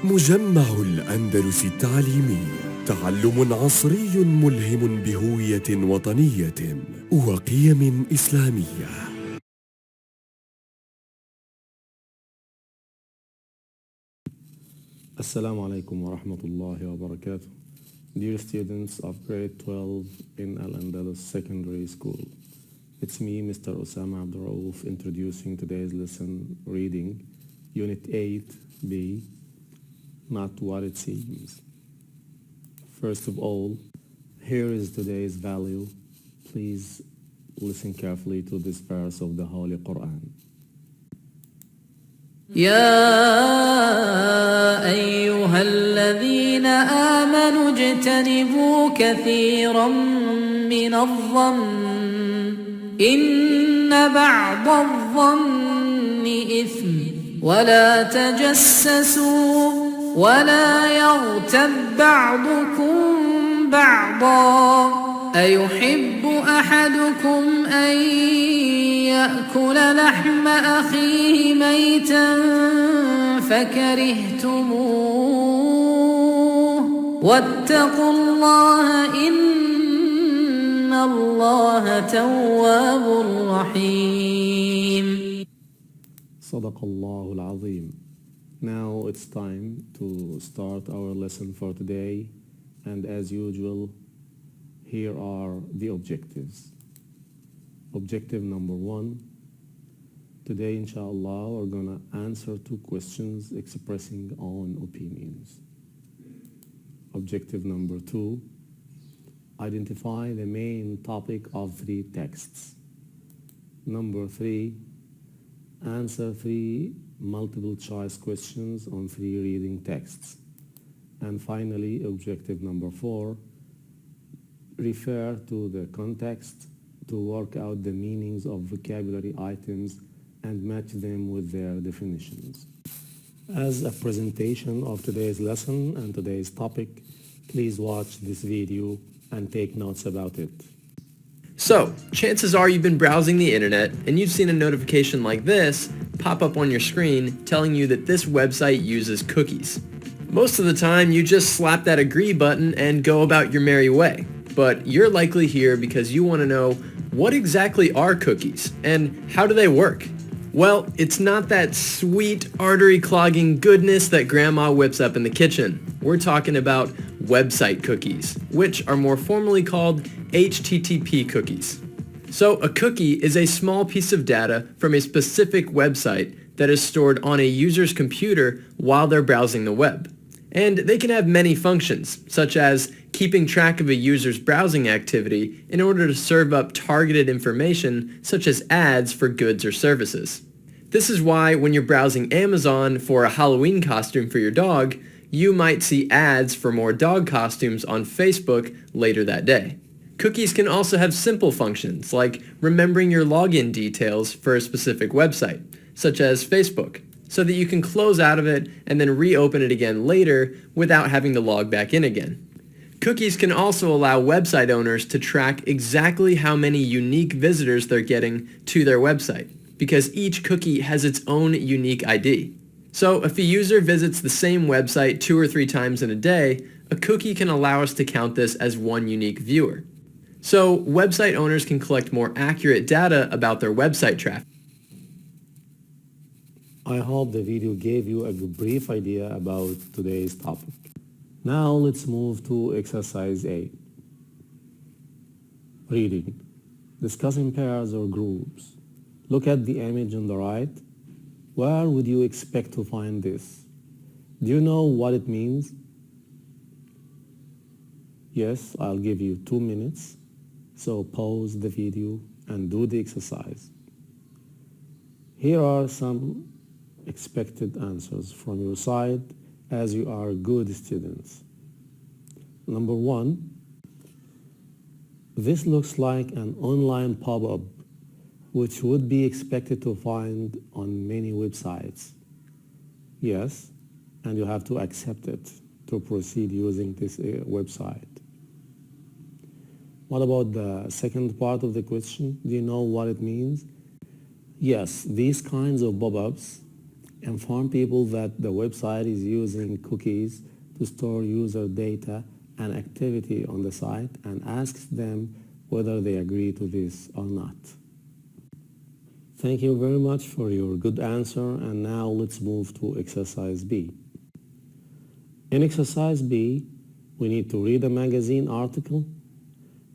مجمع الأندلس التعليمي، تعلم عصري ملهم بهوية وطنية وقيم إسلامية. Assalamu alaikum wa rahmatullahi wa barakatuh. Dear students of grade 12 in Al-Andalus Secondary School, it's me, Mr. Osama Abdurraouf, introducing today's lesson reading, Unit 8B, Not What It Seems. First of all, here is today's value. Please listen carefully to this verse of the Holy Quran. يا أيها الذين آمنوا اجتنبوا كثيرا من الظن إن بعض الظن إثم ولا تجسسوا ولا يغتب بعضكم بعضا أيحب أحدكم أن يأكل لحم أخيه ميتا فكرهتموه واتقوا الله إن الله تواب رحيم. صدق الله العظيم. Now it's time to start our lesson for today, and as usual, here are the objectives. Objective number 1. Today, inshallah, we're gonna answer 2 questions expressing own opinions. Objective number 2. Identify the main topic of 3 texts. Number 3. Answer 3 multiple choice questions on 3 reading texts. And finally, objective number 4. Refer to the context to work out the meanings of vocabulary items and match them with their definitions. As a presentation of today's lesson and today's topic, please watch this video and take notes about it. So, chances are you've been browsing the internet and you've seen a notification like this pop up on your screen telling you that this website uses cookies. Most of the time you just slap that agree button and go about your merry way. But you're likely here because you want to know, what exactly are cookies and how do they work? Well, it's not that sweet artery-clogging goodness that Grandma whips up in the kitchen. We're talking about website cookies, which are more formally called HTTP cookies. So a cookie is a small piece of data from a specific website that is stored on a user's computer while they're browsing the web. And they can have many functions, such as keeping track of a user's browsing activity in order to serve up targeted information such as ads for goods or services. This is why when you're browsing Amazon for a Halloween costume for your dog, you might see ads for more dog costumes on Facebook later that day. Cookies can also have simple functions like remembering your login details for a specific website, such as Facebook, so that you can close out of it and then reopen it again later without having to log back in again. Cookies can also allow website owners to track exactly how many unique visitors they're getting to their website, because each cookie has its own unique ID. So if a user visits the same website 2 or 3 times in a day, a cookie can allow us to count this as one unique viewer. So website owners can collect more accurate data about their website traffic. I hope the video gave you a brief idea about today's topic. Now let's move to exercise A. Reading. Discuss in pairs or groups. Look at the image on the right. Where would you expect to find this? Do you know what it means? Yes, I'll give you 2 minutes. So pause the video and do the exercise. Here are some expected answers from your side as you are good students. Number 1, this looks like an online pop-up which would be expected to find on many websites. Yes, and you have to accept it to proceed using this website. What about the second part of the question? Do you know what it means? Yes, these kinds of pop-ups inform people that the website is using cookies to store user data and activity on the site, and asks them whether they agree to this or not. Thank you very much for your good answer, and now let's move to exercise B. In exercise B, we need to read a magazine article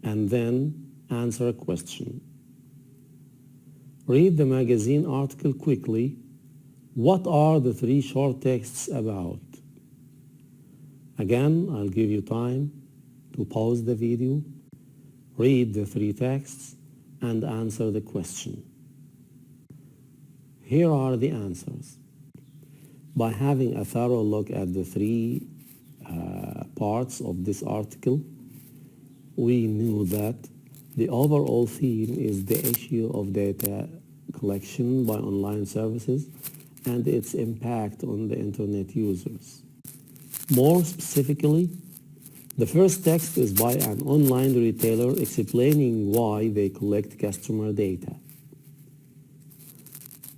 and then answer a question. Read the magazine article quickly. What are the 3 short texts about? Again, I'll give you time to pause the video, read the 3 texts, and answer the question. Here are the answers. By having a thorough look at the 3 parts of this article, we knew that the overall theme is the issue of data collection by online services and its impact on the internet users. More specifically, the first text is by an online retailer explaining why they collect customer data.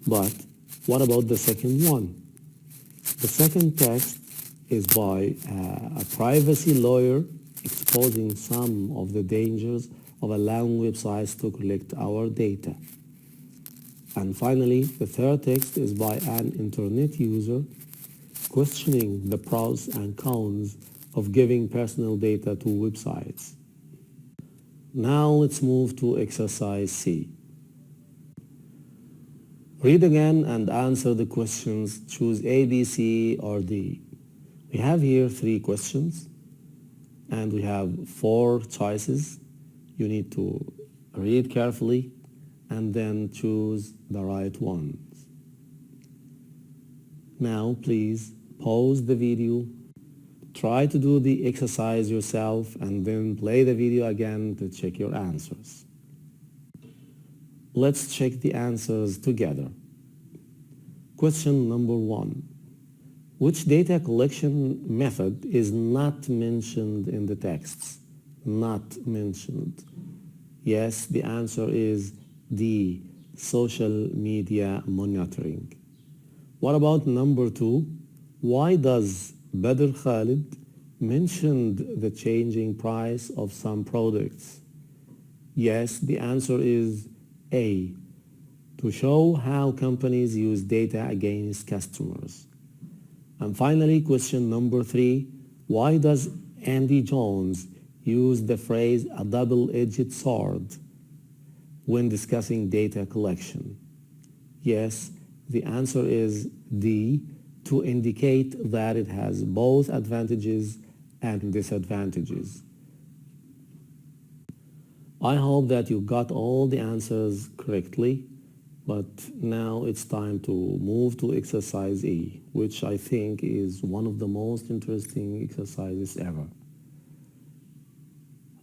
But what about the second one? The second text is by a privacy lawyer exposing some of the dangers of allowing websites to collect our data. And finally, the third text is by an internet user questioning the pros and cons of giving personal data to websites. Now let's move to exercise C. Read again and answer the questions. Choose A, B, C, or D. We have here 3 questions and we have 4 choices. You need to read carefully and then choose the right ones. Now please pause the video, try to do the exercise yourself, and then play the video again to check your answers. Let's check the answers together. Question number 1. Which data collection method is not mentioned in the texts? Not mentioned. Yes, the answer is D, social media monitoring. What about number 2? Why does Badr Khalid mention the changing price of some products? Yes, the answer is A, to show how companies use data against customers. And finally, question number 3, why does Andy Jones use the phrase a double-edged sword when discussing data collection? Yes, the answer is D, to indicate that it has both advantages and disadvantages. I hope that you got all the answers correctly, but now it's time to move to exercise E, which I think is one of the most interesting exercises ever.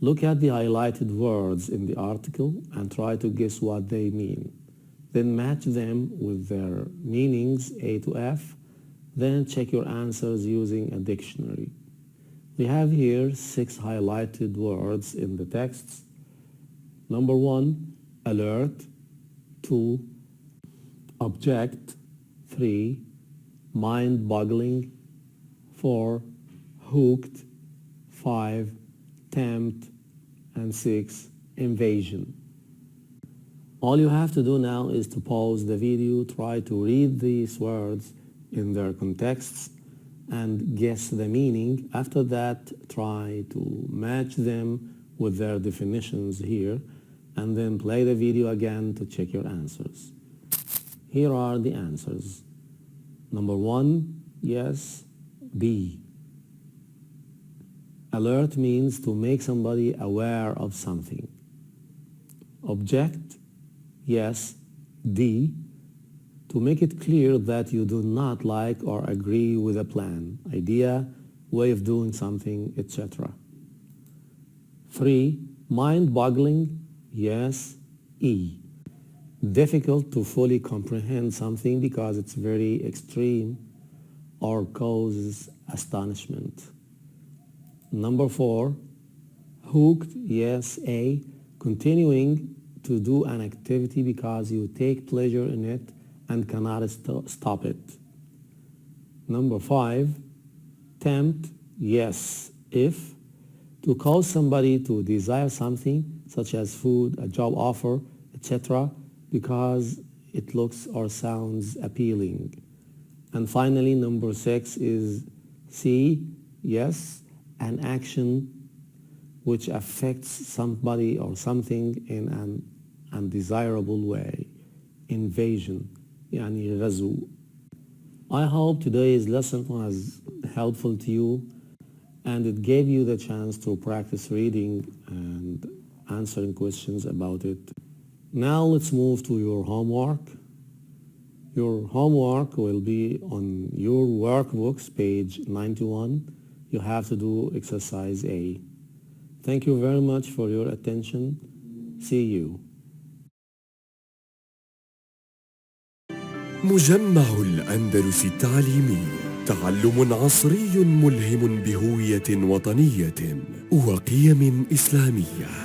Look at the highlighted words in the article and try to guess what they mean. Then match them with their meanings A to F. Then check your answers using a dictionary. We have here 6 highlighted words in the texts. Number 1, alert. 2, object. 3, mind-boggling. 4, hooked. 5, tempt. And 6, invasion. All you have to do now is to pause the video, try to read these words in their contexts and guess the meaning. After that, try to match them with their definitions here, and then play the video again to check your answers. Here are the answers. Number 1, yes. B, alert means to make somebody aware of something. Object, yes. D, to make it clear that you do not like or agree with a plan, idea, way of doing something, etc. 3, mind-boggling, yes. E, difficult to fully comprehend something because it's very extreme or causes astonishment. Number 4, hooked, yes. A, continuing to do an activity because you take pleasure in it and cannot stop it. Number 5, tempt, yes, if. To cause somebody to desire something, such as food, a job offer, etc., because it looks or sounds appealing. And finally, number 6 is C, yes, an action which affects somebody or something in an undesirable way. Invasion, يعني غزو. I hope today's lesson was helpful to you and it gave you the chance to practice reading and answering questions about it. Now let's move to your homework. Your homework will be on your workbooks, page 91. You have to do exercise A. Thank you very much for your attention. See you. مجمع الأندلس التعليمي، تعلم عصري ملهم بهوية وطنية وقيم إسلامية.